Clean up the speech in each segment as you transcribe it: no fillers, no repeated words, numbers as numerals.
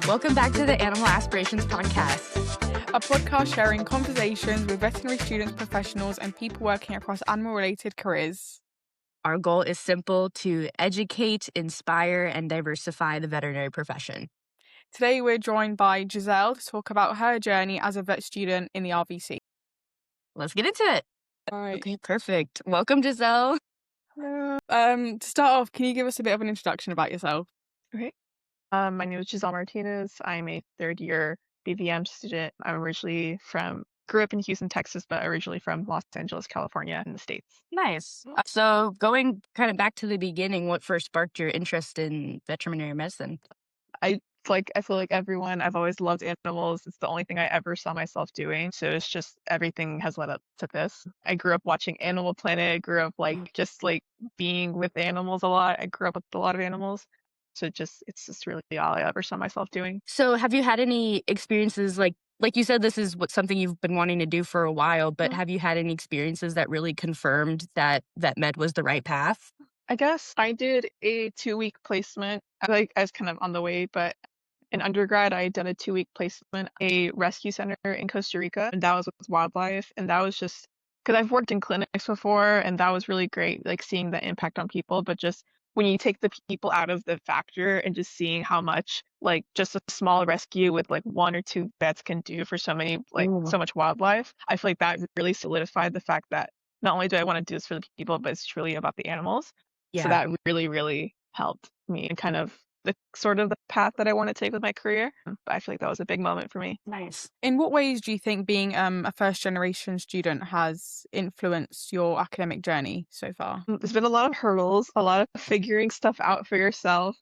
Welcome back to the Animal Aspirations Podcast, a podcast sharing conversations with veterinary students, professionals, and people working across animal-related careers. Our goal is simple: to educate, inspire, and diversify the veterinary profession. Today, we're joined by Gizelle to talk about her journey as a vet student in the RVC. Let's get into it. All right. Okay, perfect. Welcome, Gizelle. Hello. To start off, can you give us a bit of an introduction about yourself? Okay. My name is Gizelle Martinez. I'm a third-year BVM student. Grew up in Houston, Texas, but originally from Los Angeles, California, in the States. Nice. So going kind of back to the beginning, what first sparked your interest in veterinary medicine? I feel like everyone, I've always loved animals. It's the only thing I ever saw myself doing. So it's just everything has led up to this. I grew up watching Animal Planet. I grew up just being with animals a lot. I grew up with a lot of animals. So it's just really all I ever saw myself doing. So have you had any experiences like you said, this is something you've been wanting to do for a while, but have you had any experiences that really confirmed that vet med was the right path? I guess I did a 2-week placement. I was kind of on the way, but in undergrad, I did a 2-week placement, a rescue center in Costa Rica, and that was with wildlife. And that was just because I've worked in clinics before, and that was really great, like seeing the impact on people. But just when you take the people out of the factor and just seeing how much just a small rescue with 1 or 2 vets can do for so many so much wildlife, I feel like that really solidified the fact that not only do I want to do this for the people, but it's truly about the animals. So that really, really helped me and kind of the path that I want to take with my career. But I feel like that was a big moment for me. Nice. In what ways do you think being a first-generation student has influenced your academic journey so far? There's been a lot of hurdles, a lot of figuring stuff out for yourself,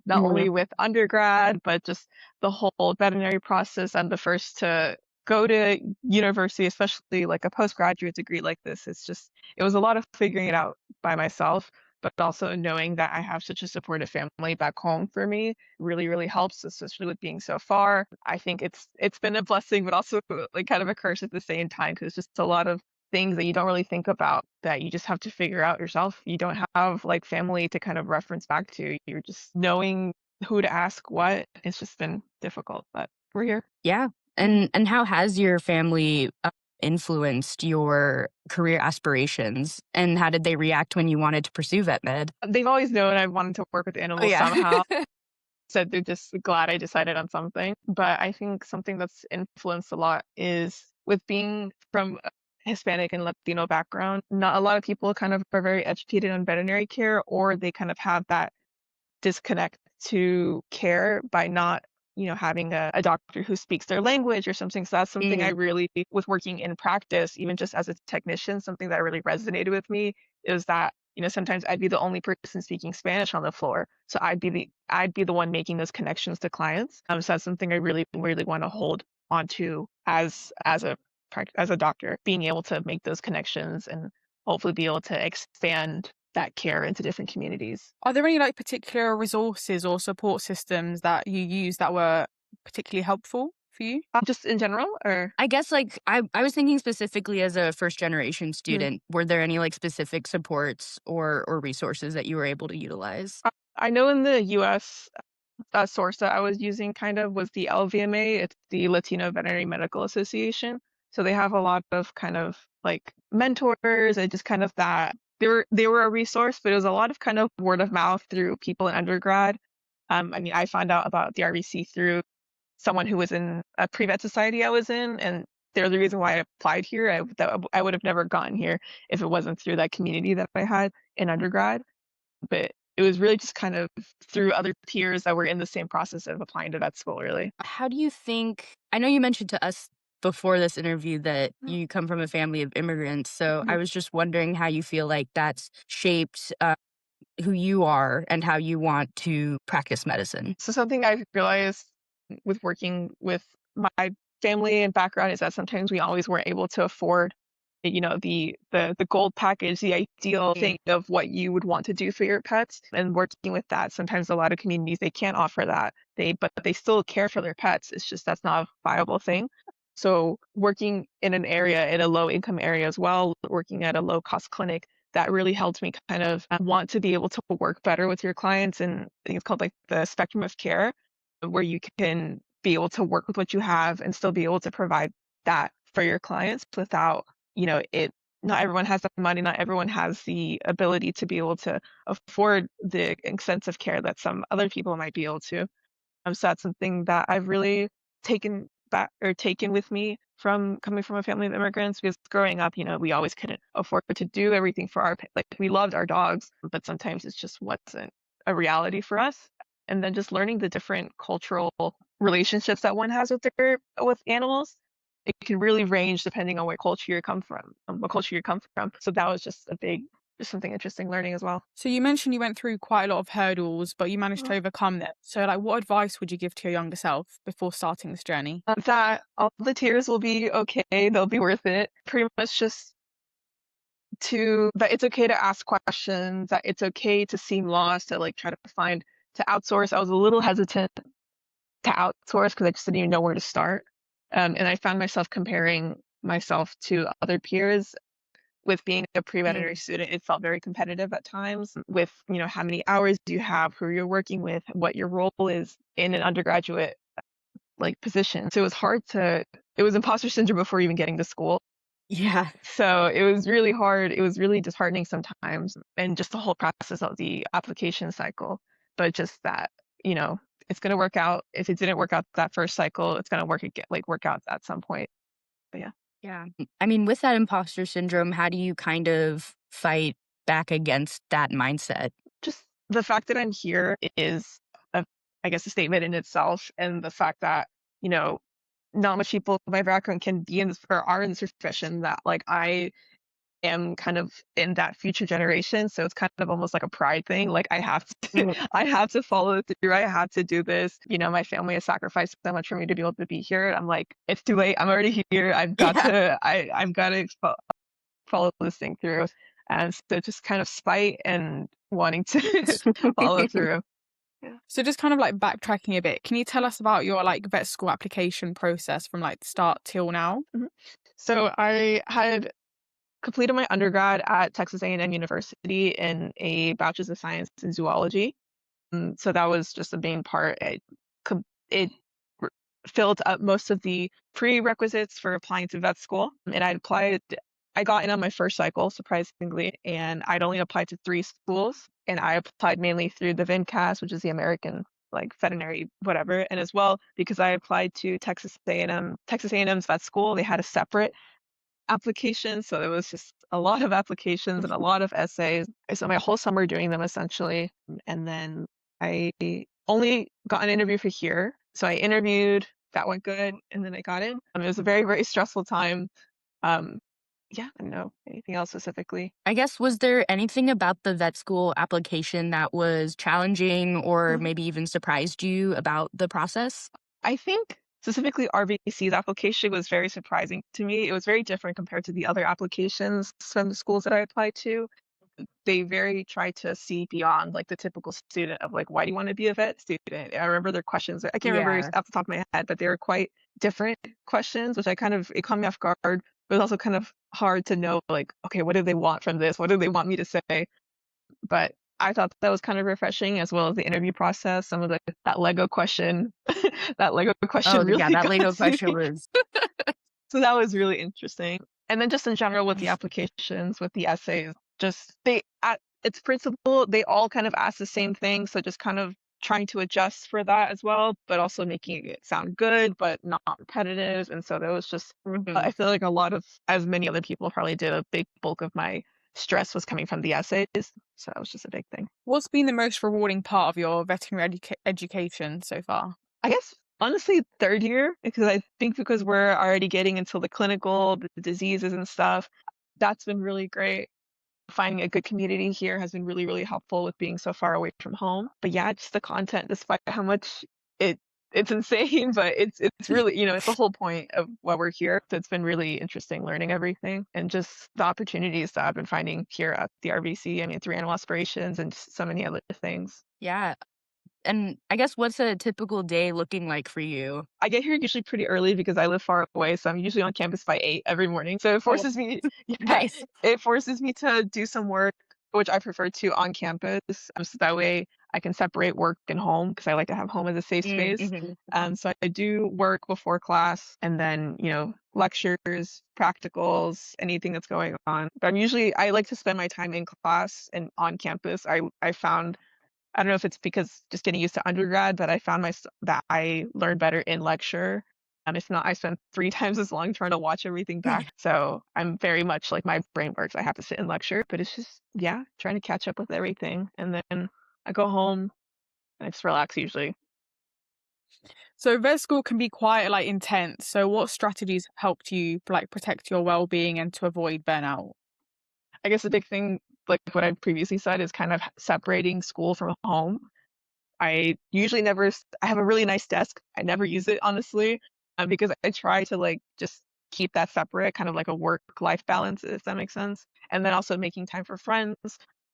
not only with undergrad, but just the whole veterinary process. I'm the first to go to university, especially like a postgraduate degree like this. It was a lot of figuring it out by myself, but also knowing that I have such a supportive family back home for me really, really helps, especially with being so far. I think it's been a blessing, but also kind of a curse at the same time, because it's just a lot of things that you don't really think about that you just have to figure out yourself. You don't have family to kind of reference back to. You're just knowing who to ask what. It's just been difficult, but we're here. Yeah. And how has your family influenced your career aspirations, and how did they react when you wanted to pursue vet med? They've always known I wanted to work with animals somehow. So they're just glad I decided on something. But I think something that's influenced a lot is with being from a Hispanic and Latino background, not a lot of people kind of are very educated on veterinary care, or they kind of have that disconnect to care by not having a doctor who speaks their language or something. So that's something I really, with working in practice, even just as a technician, something that really resonated with me is that, sometimes I'd be the only person speaking Spanish on the floor. So I'd be the one making those connections to clients. So that's something I really, really want to hold onto as a doctor, being able to make those connections and hopefully be able to expand that care into different communities. Are there any particular resources or support systems that you use that were particularly helpful for you? Just in general, or I guess I was thinking specifically as a first generation student, were there any specific supports or resources that you were able to utilize? I know in the US, that source that I was using kind of was the LVMA. It's the Latino Veterinary Medical Association. So they have a lot of kind of mentors and just kind of that. They were a resource, but it was a lot of kind of word of mouth through people in undergrad. I found out about the RVC through someone who was in a pre-vet society I was in, and they're the reason why I applied here. I would have never gotten here if it wasn't through that community that I had in undergrad. But it was really just kind of through other peers that were in the same process of applying to vet school, really. How do you think, I know you mentioned to us before this interview that you come from a family of immigrants, so I was just wondering how you feel like that's shaped who you are and how you want to practice medicine. So something I've realized with working with my family and background is that sometimes we always weren't able to afford the gold package, the ideal thing of what you would want to do for your pets. And working with that, sometimes a lot of communities, they can't offer that. But they still care for their pets. It's just that's not a viable thing. So working in a low income area as well, working at a low cost clinic, that really helped me kind of want to be able to work better with your clients. And I think it's called the spectrum of care. where you can be able to work with what you have and still be able to provide that for your clients without, it not everyone has the money, not everyone has the ability to be able to afford the extensive care that some other people might be able to. So that's something that I've really taken with me from coming from a family of immigrants, because growing up, we always couldn't afford to do everything for like we loved our dogs, but sometimes it just wasn't a reality for us. And then just learning the different cultural relationships that one has with animals, it can really range depending on what culture you come from. So that was just something interesting learning as well. So you mentioned you went through quite a lot of hurdles, but you managed to Mhm. overcome them. So, like, what advice would you give to your younger self before starting this journey? That all the tears will be okay. They'll be worth it. Pretty much just that it's okay to ask questions, that it's okay to seem lost, to like try to outsource. I was a little hesitant to outsource because I just didn't even know where to start. And I found myself comparing myself to other peers. With being a pre-veterinary Mm. student, it felt very competitive at times with, how many hours do you have, who you're working with, what your role is in an undergraduate like position. So it was imposter syndrome before even getting to school. Yeah. So it was really hard. It was really disheartening sometimes, and just the whole process of the application cycle. But just that, it's gonna work out. If it didn't work out that first cycle, it's gonna work out at some point. But yeah, Yeah. I mean, with that imposter syndrome, how do you kind of fight back against that mindset? just the fact that I'm here is, a, I guess, a statement in itself, and the fact that you know not much people of my background can be in this or are in this profession, that like I am kind of in that future generation. So it's kind of almost like a pride thing. Like I have to Mm. I have to follow through. I have to do this. My family has sacrificed so much for me to be able to be here. I'm like, it's too late. I'm already here. Yeah. I've got to follow this thing through. And so just kind of spite and wanting to follow through. Yeah. So, just kind of like backtracking a bit, can you tell us about your like vet school application process from like start till now? Mhm. So I had completed my undergrad at Texas A&M University in a bachelor's of science in zoology. So that was just the main part. It r- filled up most of the prerequisites for applying to vet school, and I applied. I got in on my first cycle, surprisingly, and I'd only applied to 3 schools, and I applied mainly through the VinCast, which is the American like veterinary whatever, and as well because I applied to Texas A&M's vet school. They had a separate application, so it was just a lot of applications and a lot of essays. I spent my whole summer doing them essentially, and then I only got an interview for here. So I interviewed, that went good, and then I got in. It was a very, very stressful time. Um, yeah, I don't know anything else specifically. I guess, was there anything about the vet school application that was challenging or maybe even surprised you about the process? I think specifically RVC's application was very surprising to me. It was very different compared to the other applications from the schools that I applied to. They very try to see beyond like the typical student of like, why do you want to be a vet student? I remember their questions. I can't remember Yeah. off the top of my head, but they were quite different questions, which it caught me off guard. But it was also kind of hard to know like, okay, what do they want from this? What do they want me to say? But I thought that was kind of refreshing, as well as the interview process. Some of that Lego question, that Lego question Oh, yeah, really that got Lego to question me. was So that was really interesting. And then just in general with the applications, with the essays, just at its principle, they all kind of ask the same thing. So just kind of trying to adjust for that as well, but also making it sound good, but not repetitive. And so there was just, Mhm. I feel like a lot of, as many other people probably did, a big bulk of my stress was coming from the essays. So that was just a big thing. What's been the most rewarding part of your veterinary education so far? I guess honestly, third year, because I think because we're already getting into the clinical, the diseases and stuff, that's been really great. Finding a good community here has been really, really helpful with being so far away from home. But yeah, just the content, despite how much it it's insane, but it's really, it's the whole point of why we're here. So it's been really interesting learning everything, and just the opportunities that I've been finding here at the RVC. I mean, through animal aspirations and just so many other things. Yeah. And I guess, what's a typical day looking like for you? I get here usually pretty early because I live far away, so I'm usually on campus by 8 every morning. So it Oh, forces me, yeah, nice. it forces me to do some work which I prefer to on campus. So that way I can separate work and home because I like to have home as a safe space. Mhm. So I do work before class and then, lectures, practicals, anything that's going on. But I like to spend my time in class and on campus. I found I don't know if it's because just getting used to undergrad, but I found that I learn better in lecture. If not, I spend 3 times as long trying to watch everything back. So I'm very much like my brain works. I have to sit in lecture, but it's just, yeah, trying to catch up with everything. And then I go home and I just relax usually. So vet school can be quite like intense. So what strategies helped you like protect your well-being and to avoid burnout? I guess the big thing, like what I previously said, is kind of separating school from home. I usually never I have a really nice desk. I never use it, honestly, because I try to, like, just keep that separate, kind of like a work-life balance, if that makes sense, and then also making time for friends,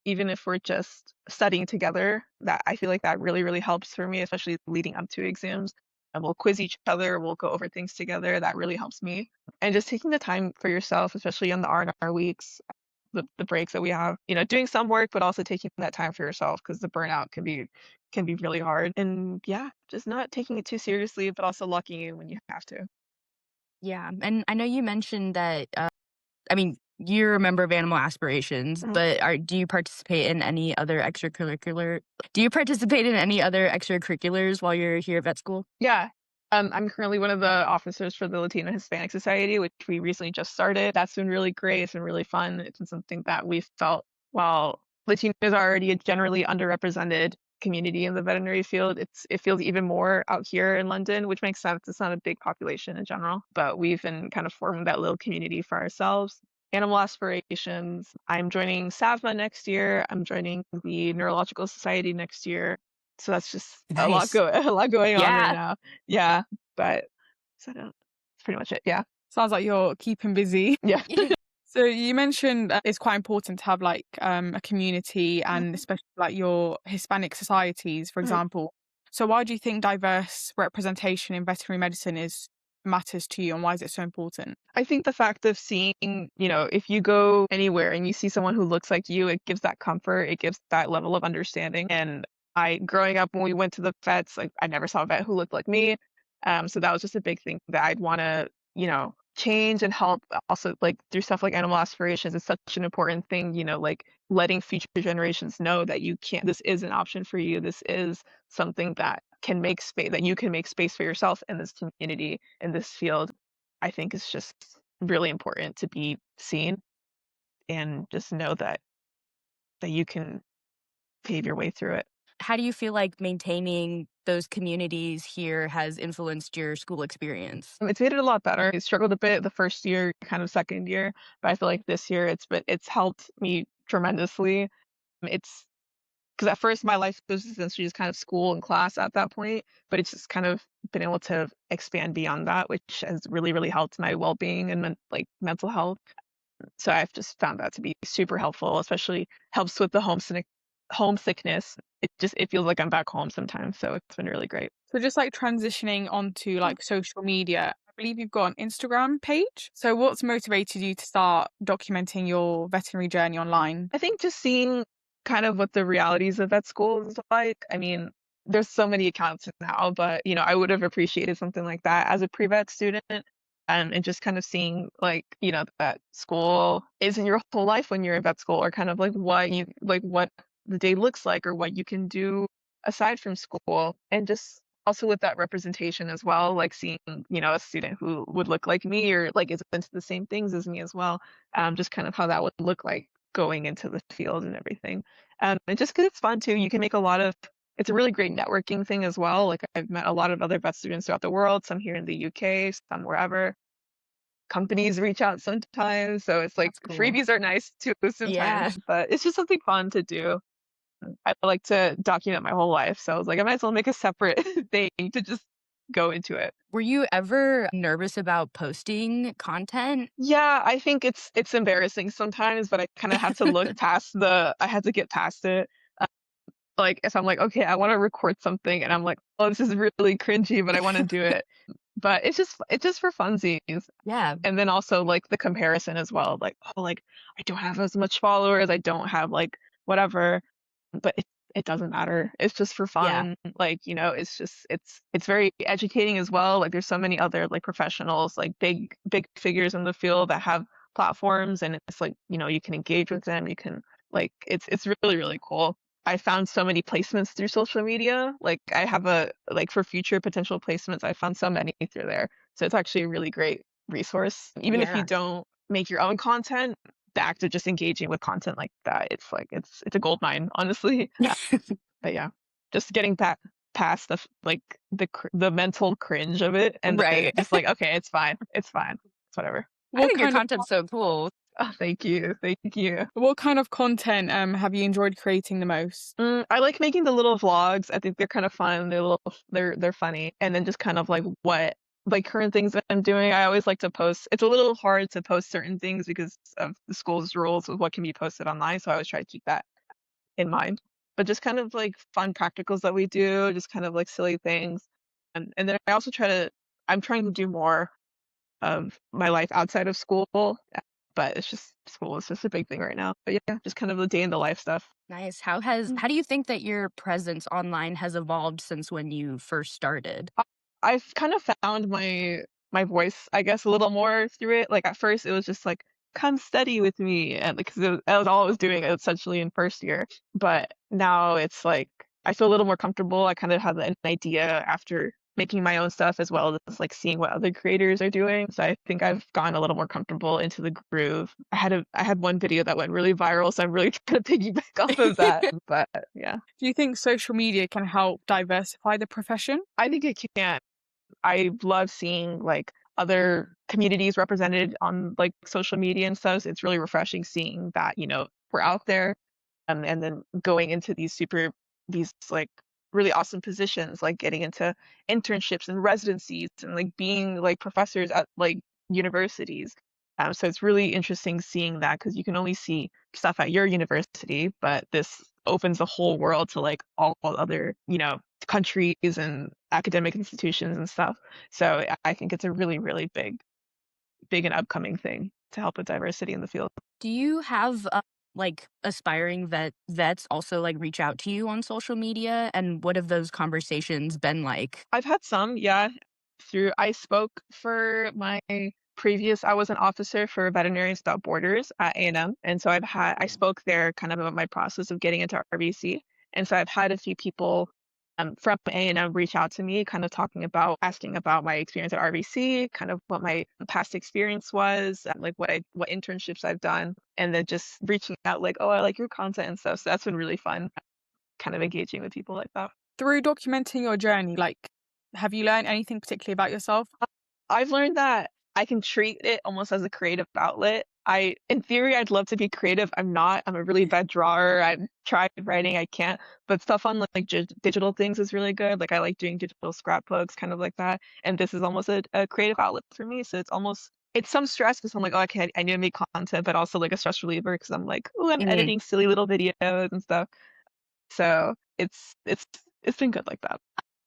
even if we're just studying together, that I feel like that really, really helps for me, especially leading up to exams, and we'll quiz each other, we'll go over things together, that really helps me, and just taking the time for yourself, especially on the R&R weeks, the breaks that we have, doing some work, but also taking that time for yourself because the burnout can be really hard. And yeah, just not taking it too seriously, but also locking in when you have to. Yeah, and I know you mentioned that, I mean, you're a member of Animal Aspirations, Mhm. but do you participate in any other do you participate in any other extracurriculars while you're here at vet school? Yeah. I'm currently one of the officers for the Latino Hispanic Society, which we recently just started. That's been really great. It's been really fun. It's been something that we felt while Latinos are already a generally underrepresented community in the veterinary field, it feels even more out here in London, which makes sense. It's not a big population in general, but we've been kind of forming that little community for ourselves. Animal aspirations. I'm joining SAVMA next year. I'm joining the Neurological Society next year. So that's just Nice. a lot going on right Yeah. now. Yeah, but so that's pretty much it. Yeah. Sounds like you're keeping busy. Yeah. So you mentioned it's quite important to have like a community and Mhm, especially like your Hispanic societies, for mhm. example. So why do you think diverse representation in veterinary medicine is matters to you and why is it so important? I think the fact of seeing, if you go anywhere and you see someone who looks like you, it gives that comfort, it gives that level of understanding. And growing up when we went to the vets, like I never saw a vet who looked like me. So that was just a big thing that I'd want to, change and help. Also, like through stuff like animal aspirations is such an important thing, like letting future generations know that you can't, this is an option for you. This is something that can make space, that you can make space for yourself in this community, in this field. I think it's just really important to be seen and just know that you can pave your way through it. How do you feel like maintaining those communities here has influenced your school experience? It's made it a lot better. I struggled a bit the first year, kind of second year, but I feel like this year it's helped me tremendously. It's because at first my life was essentially just kind of school and class at that point, but it's just kind of been able to expand beyond that, which has really, really helped my well-being and like mental health. So I've just found that to be super helpful, especially helps with the homesickness. It feels like I'm back home sometimes, so it's been really great. So just like transitioning onto like social media, I believe you've got an Instagram page. So what's motivated you to start documenting your veterinary journey online? I think just seeing kind of what the realities of vet school is like. I mean, there's so many accounts now, but I would have appreciated something like that as a pre-vet student. And just kind of seeing like, that school isn't your whole life when you're in vet school, or kind of like what the day looks like or what you can do aside from school. And just also with that representation as well, like seeing, a student who would look like me or like is into the same things as me as well, just kind of how that would look like going into the field and everything. And just because it's fun too, you can make a lot of it's a really great networking thing as well. Like I've met a lot of other vet students throughout the world, some here in the UK, some wherever. Companies reach out sometimes, so it's like That's cool. freebies are nice too Yeah. sometimes, but it's just something fun to do. I like to document my whole life, so I was like, I might as well make a separate thing to just go into it. Were you ever nervous about posting content? Yeah, I think it's embarrassing sometimes, but I kind of have to look past I had to get past it. Uh, like if I'm like, okay, I want to record something, and I'm like, oh, this is really cringy, but I want to do it. but it's just for funsies. Yeah. And then also like the comparison as well, like, oh, like I don't have as much followers, I don't have like whatever, but it doesn't matter. It's just for Yeah. fun. Like, it's just it's very educating as well. Like there's so many other like professionals, like big figures in the field that have platforms, and it's like, you can engage with them. You can like it's really, really cool. I found so many placements through social media. Like I have like for future potential placements, I found so many through there. So it's actually a really great resource. Even if you Yeah. don't make your own content, the act of just engaging with content like that, it's like it's a gold mine, honestly. But yeah, just getting past like the mental cringe of it, and then Right. just like, okay, it's fine, it's whatever. I What think your kind of content's so cool. Oh, thank you, thank you. what kind of content have you enjoyed creating the most? I like making the little vlogs. I think they're kind of fun. They're funny, and then just kind of like what like current things that I'm doing. I always like to post. It's a little hard to post certain things because of the school's rules of what can be posted online. So I always try to keep that in mind. But just kind of like fun practicals that we do, just kind of like silly things. And then I also I'm trying to do more of my life outside of school. But it's just school is just a big thing right now. But yeah, just kind of the day in the life stuff. Nice. How do you think that your presence online has evolved since when you first started? I- I've kind of found my voice, I guess, a little more through it. Like at first, it was just like, "Come study with me," and because that was all I was doing essentially in first year. But now it's like I feel a little more comfortable. I kind of have an idea after making my own stuff as well as like seeing what other creators are doing. So I think I've gotten a little more comfortable into the groove. I had one video that went really viral, so I'm really trying to piggyback off of that. But yeah, Do you think social media can help diversify the profession? I think it can. I love seeing like other communities represented on like social media and stuff. So it's really refreshing seeing that, we're out there, and then going into these like really awesome positions, like getting into internships and residencies and like being like professors at like universities. So it's really interesting seeing that because you can only see stuff at your university, but this opens the whole world to like all other, countries and academic institutions and stuff. So I think it's a really, really big and upcoming thing to help with diversity in the field. Do you have like aspiring vets also like reach out to you on social media? And what have those conversations been like? I've had some, yeah. I spoke for my previous, I was an officer for Veterinarians Without Borders at A&M. And so I spoke there kind of about my process of getting into RVC. And so I've had a few people from A&M reach out to me, kind of asking about my experience at RVC, kind of what my past experience was, like what internships I've done, and then just reaching out like, oh, I like your content and stuff. So that's been really fun, kind of engaging with people like that. Through documenting your journey, like, have you learned anything particularly about yourself? I've learned that I can treat it almost as a creative outlet. In theory, I'd love to be creative. I'm not. I'm a really bad drawer. I've tried writing. I can't. But stuff on like digital things is really good. Like I like doing digital scrapbooks, kind of like that. And this is almost a creative outlet for me. So it's some stress because I'm like, oh, okay, I need to make content, but also like a stress reliever because I'm like, oh, I'm Mhm. editing silly little videos and stuff. So it's been good like that.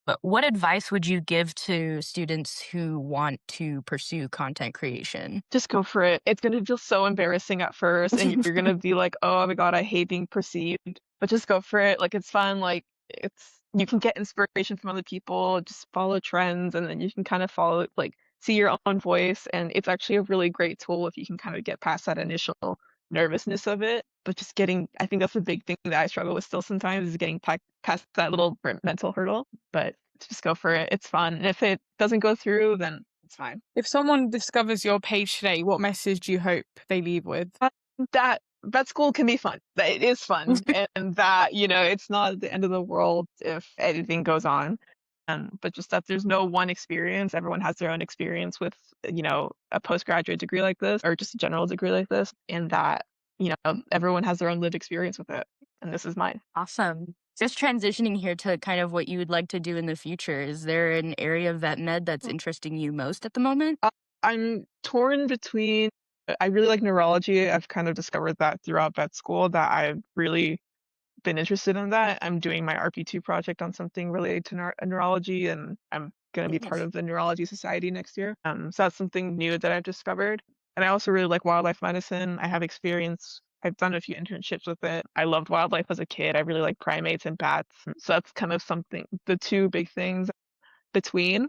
But what advice would you give to students who want to pursue content creation? Just go for it. It's gonna feel so embarrassing at first, and you're gonna be like, "Oh my God, I hate being perceived." But just go for it. Like it's fun. Like you can get inspiration from other people. Just follow trends, and then you can kind of follow like see your own voice. And it's actually a really great tool if you can kind of get past that initial nervousness of it. But just I think that's the big thing that I struggle with still sometimes is getting past that little mental hurdle. But just go for it. It's fun. And if it doesn't go through, then it's fine. If someone discovers your page today, what message do you hope they leave with? That vet school can be fun. That it is fun, and that it's not the end of the world if anything goes on. But just that there's no one experience. Everyone has their own experience with a postgraduate degree like this, or just a general degree like this, and that everyone has their own lived experience with it. And this is mine. Awesome. Just transitioning here to kind of what you would like to do in the future. Is there an area of vet med that's interesting you most at the moment? I'm torn between. I really like neurology. I've kind of discovered that throughout vet school that I've really been interested in that. I'm doing my RP2 project on something related to neurology, and I'm going to be part Nice. of the Neurology Society next year. So that's something new that I've discovered. And I also really like wildlife medicine. I have experience. I've done a few internships with it. I loved wildlife as a kid. I really like primates and bats. So that's kind of something, the two big things between.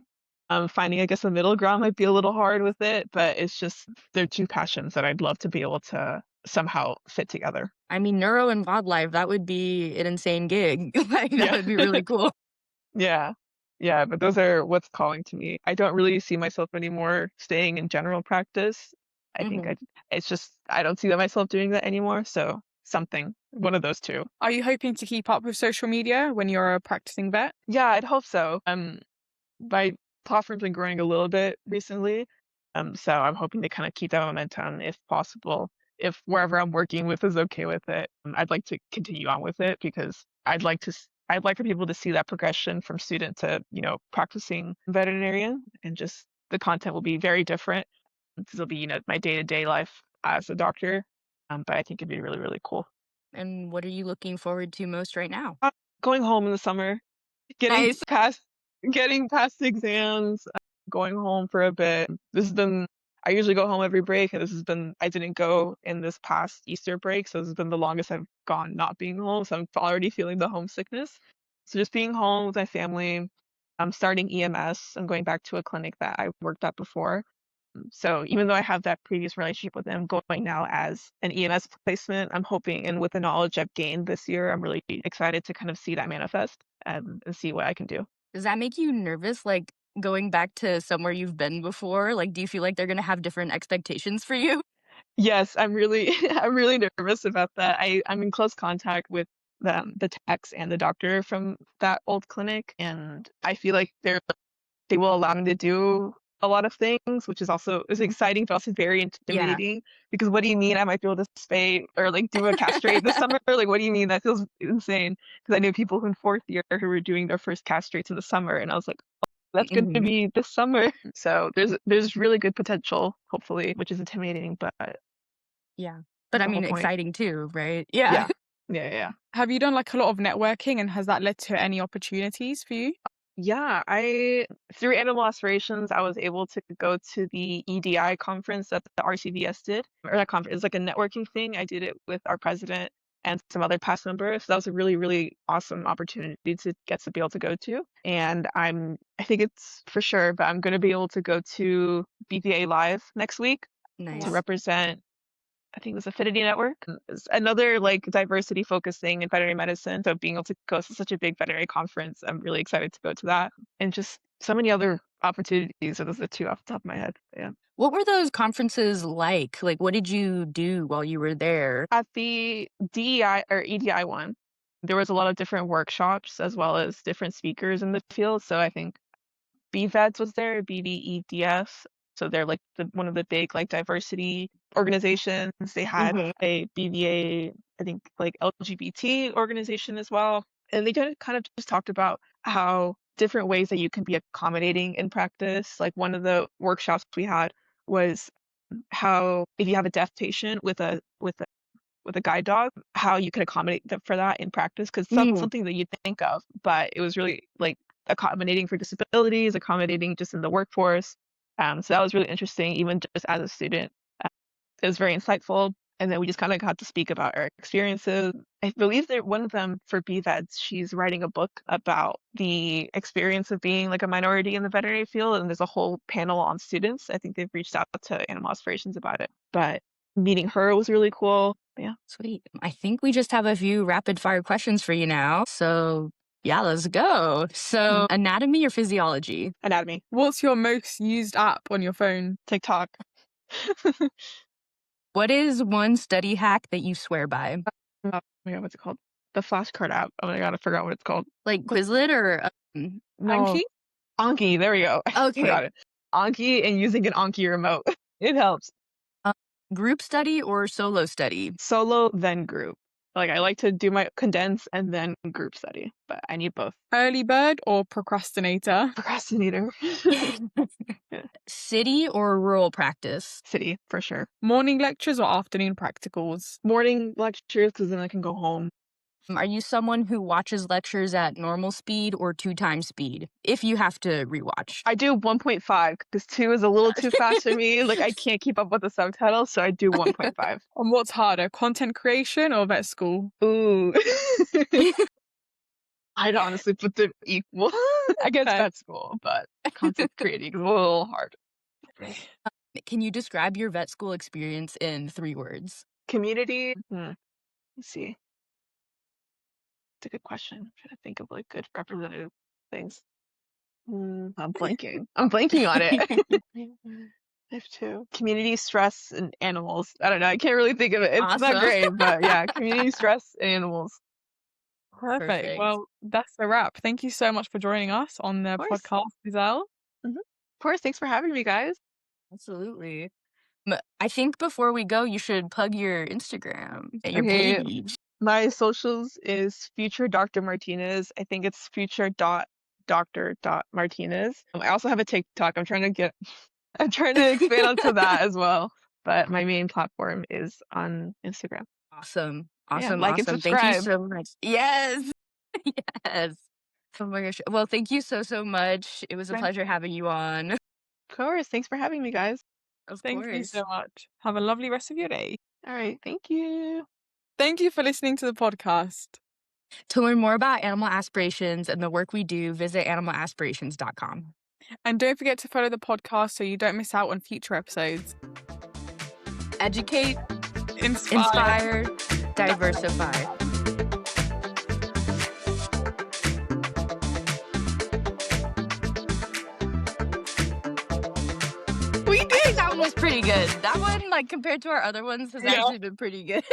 Finding, I guess, a middle ground might be a little hard with it, but it's just they're two passions that I'd love to be able to somehow fit together. I mean, neuro and wildlife, that would be an insane gig. Like, that Yeah. would be really cool. Yeah. Yeah, but those are what's calling to me. I don't really see myself anymore staying in general practice. I think Mhm. it's just I don't see that myself doing that anymore. So something, one of those two. Are you hoping to keep up with social media when you're a practicing vet? Yeah, I'd hope so. My platform's been growing a little bit recently. So I'm hoping to kind of keep that momentum if possible. If wherever I'm working with is okay with it, I'd like to continue on with it because I'd like for people to see that progression from student to, practicing veterinarian, and just the content will be very different because it'll be, my day-to-day life as a doctor. But I think it'd be really, really cool. And what are you looking forward to most right now? Going home in the summer, getting Nice. past getting past exams, going home for a bit. This has been I usually go home every break, and this has been I didn't go in this past Easter break, so this has been the longest I've gone not being home, so I'm already feeling the homesickness. So just being home with my family. I'm starting EMS. I'm going back to a clinic that I worked at before. So even though I have that previous relationship with them, going now as an EMS placement, I'm hoping, and with the knowledge I've gained this year, I'm really excited to kind of see that manifest and see what I can do. Does that make you nervous, like, going back to somewhere you've been before? Like, do you feel like they're gonna have different expectations for you? Yes, I'm really I'm really nervous about that. I'm in close contact with the techs and the doctor from that old clinic, and I feel like they will allow me to do a lot of things, which is exciting, but also very Yeah. intimidating. Because what do you mean I might be able to spay or like do a castrate this summer? Like, what do you mean? That feels insane. Because I knew people in fourth year who were doing their first castrates in the summer, and I was like, that's going to Mhm. be this summer. So there's really good potential, hopefully, which is intimidating, but Yeah. But that's I the whole mean, point. exciting too, right? Yeah. Yeah, yeah. Have you done like a lot of networking and has that led to any opportunities for you? Yeah, I through Animal Aspirations, I was able to go to the EDI conference that the RCVS did, or that conference. It's like a networking thing. I did it with our president and some other past members. So that was a really, really awesome opportunity to get to be able to go to. And I think it's for sure, but I'm going to be able to go to BVA Live next week to Nice. represent I think it was Affinity Network. It's another like diversity focused thing in veterinary medicine. So being able to go to such a big veterinary conference, I'm really excited to go to that. And just so many other opportunities. So those are two off the top of my head. Yeah. What were those conferences like? Like, what did you do while you were there? At the DEI or EDI one, there was a lot of different workshops as well as different speakers in the field. So I think BVEDS was there, BVEDS. So they're like one of the big like diversity organizations. They had Mhm. a BVA, I think like LGBT organization as well. And they kind of just talked about how different ways that you can be accommodating in practice. Like one of the workshops we had was how if you have a deaf patient with a guide dog, how you can accommodate them for that in practice, because Mm, something that you think of, but it was really like accommodating for disabilities, accommodating just in the workforce. So that was really interesting, even just as a student. Uh, it was very insightful. And then we just kind of got to speak about our experiences. I believe that one of them for BVEDs, she's writing a book about the experience of being like a minority in the veterinary field. And there's a whole panel on students. I think they've reached out to Animal Aspirations about it. But meeting her was really cool. Yeah. sweet. I think we just have a few rapid fire questions for you now. So, yeah, let's go. So, anatomy or physiology? Anatomy, What's your most used app on your phone? TikTok. What is one study hack that you swear by? Oh my god, what's it called? The flashcard app. Oh my god, I forgot what it's called. Like Quizlet or No, Anki? Anki. There we go. I okay, forgot it. Anki and using an Anki remote. It helps. uh, group study or solo study? Solo, then group. Like I like to do my condense and then group study, but I need both. Early bird or procrastinator? Procrastinator. Yeah. City or rural practice? City for sure. Morning lectures or afternoon practicals? Morning lectures because then I can go home. Are you someone who watches lectures at normal speed or 2 times speed, if you have to rewatch? I do 1.5 because 2 is a little too fast for me. Like, I can't keep up with the subtitles, so I do 1.5. And what's harder, content creation or vet school? Ooh. I'd honestly put them equal. I guess Okay. vet school, but content creating is a little hard. Can you describe your vet school experience in 3 words? Community. Let's see. It's a good question. I'm trying to think of like good representative things. I'm blanking. I'm blanking on it. I have two. Community stress and animals. I don't know. I can't really think of it. It's not Awesome. great, but yeah, community stress and animals. Perfect. Perfect. Well, that's a wrap. Thank you so much for joining us on the Of course. podcast, Gizelle. Of course. Thanks for having me, guys. Absolutely. I think before we go, you should plug your Instagram and your Okay. page. My socials is future Dr. Martinez. I think it's future.doctor.martinez. I also have a TikTok. I'm trying to expand onto that as well. But my main platform is on Instagram. Awesome. Yeah, Awesome. like and Awesome. Thank you subscribe. so much. Yes. Yes. Oh my gosh. Well, thank you so much. It was a Thank pleasure having you on. Of course. Thanks for having me, guys. Of Thank you course. so much. Have a lovely rest of your day. All right. Thank you. Thank you for listening to the podcast. To learn more about Animal Aspirations and the work we do, visit animalaspirations.com. And don't forget to follow the podcast so you don't miss out on future episodes. Educate, Inspire. diversify. We did. That one was pretty good. That one, like compared to our other ones, has Yeah. actually been pretty good.